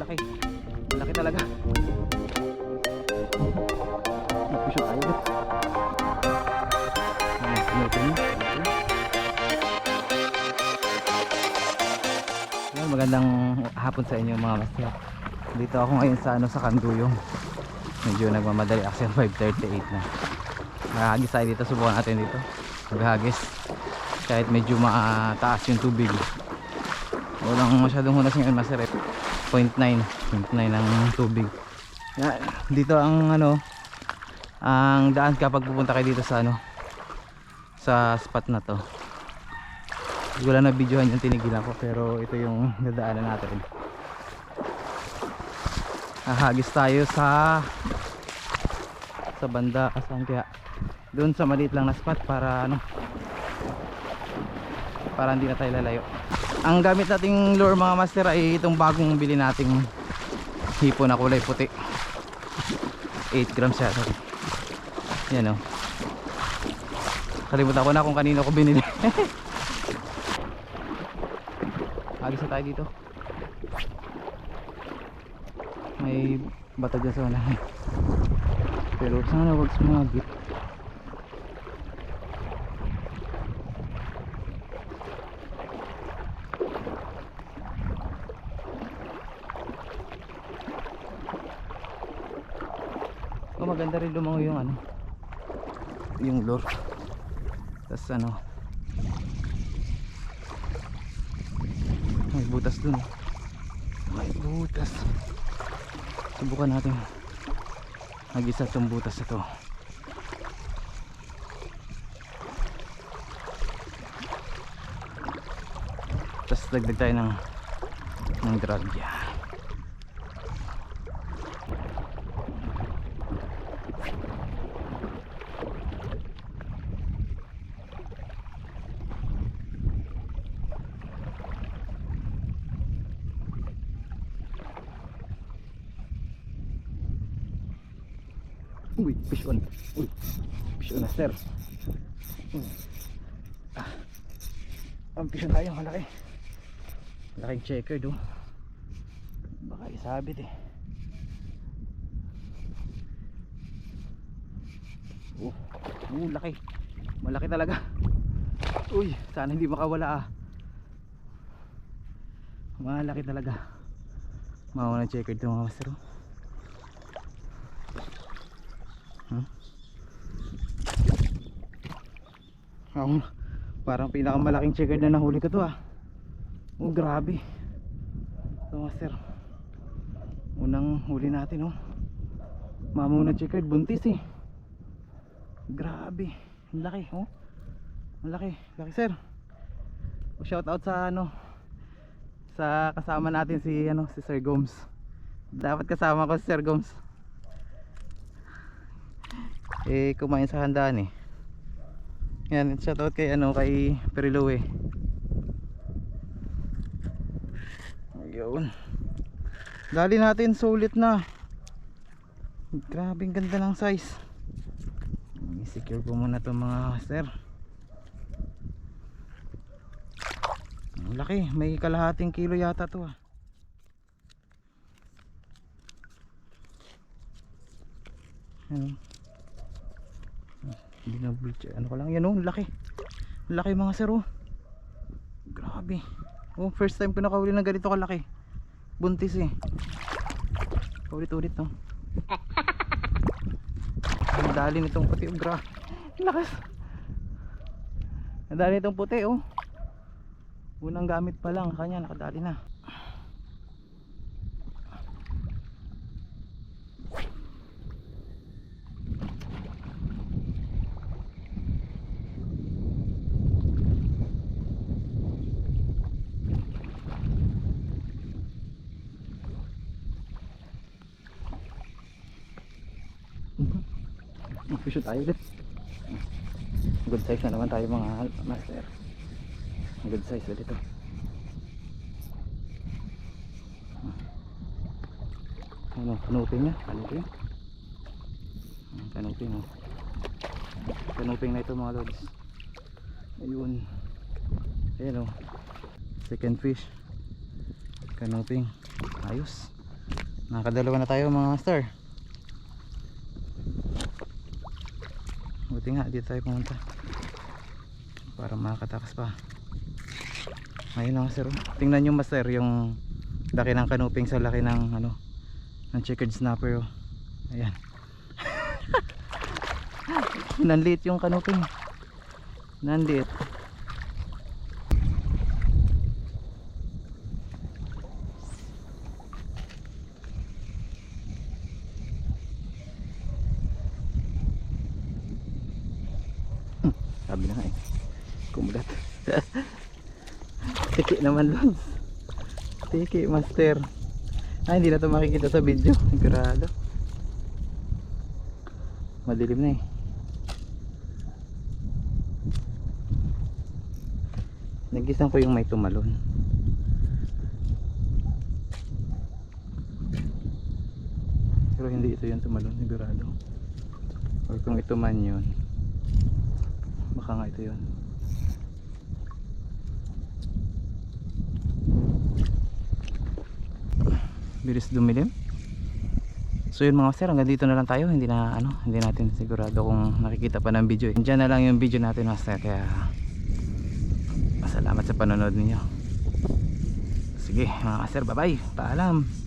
laki. Laki talaga. Nagpusyo tayo ulit. Magandang hapon sa inyo mga master. Dito ako ngayon sa sa Kanduyong. Medyo nagmamadali action, 5:38 na. Maghagis tayo dito, subukan natin dito. Maghagis kahit medyo mataas yung tubig. Walang masyadong hunas ngayon master. 0.9 ang tubig. Yan. Dito ang ang daan kapag pupunta kayo dito sa sa spot na to. Wala na videohan yung tinigilan ko, pero ito yung nadaanan natin. Hahagis tayo sa banda kasan, kaya doon sa maliit lang na spot para para hindi na tayo lalayo. Ang gamit nating lure mga master ay itong bagong bili nating hipo na kulay puti. 8 grams siya. Yan o. Kalimutan ko na kung kanino ko binili. Agis na tayo dito. May bato dyan sa unahan. Pero sana wag sumagit. Maganda rin lumango yung lure. Tas may butas dun. May butas. Subukan natin mag-isa itong butas ito. Tas dagdag tayo ng drag. Uy, fish on. Uy, fish on na sir. Ang fish on tayo, malaki. Malaking checker do. Baka isabit eh. Laki. Malaki talaga. Uy, sana hindi makawala Malaki talaga. Mawa na checker do mga master. Parang pinakamalaking checkered na nahuli ko to grabe. So master, unang huli natin mamaw na checkered, buntis grabe, ang laki ang laki sir. Shout out sa sa kasama natin si Sir Gomes. Dapat kasama ko si Sir Gomes. Kumain sa handaan Yan, shoutout kay kay Periloe. Ayun. Dali natin, sulit na. Grabing ganda ng size. I-secure ko muna itong mga master. Ang laki, may kalahating kilo yata to Ano ko lang yan laki. Laki mga sir Grabe. First time ko nakahuli ng ganito kalaki. Buntis Ulit-ulit Ang dali nitong puti lakas. Ang dali nitong puti Unang gamit pa lang kanya nakadali na. Magpusyo tayo ulit. Good size na naman tayo mga master. Good size ulit ito. Kanuping na. Kanuping na ito mga lods. Ayun. Ayan second fish. Kanuping. Ayos. Nakadalawa na tayo mga master. Buti nga dito tayo pumunta para makakatakas pa. Ayun na master. Tingnan nyo master yung laki ng kanuping sa laki ng ano, ng checkered snapper. Oh. Ayan. Nanliit yung kanuping. Nanliit. Sabi na nga eh, kumulat. Tiki naman lang. Tiki master. Ay hindi na ito makikita sa video. Sigurado madilim na eh. Nagisang ko yung may tumalon. Pero hindi ito yung tumalon, sigurado. Or kung ito man yun, baka nga ito yun. Bilis dumilim. So yun mga master, hanggang dito na lang tayo. Hindi natin sigurado kung nakikita pa ng video. Diyan na lang yung video natin master. Kaya salamat sa panonood ninyo. Sige mga master, bye bye. Paalam.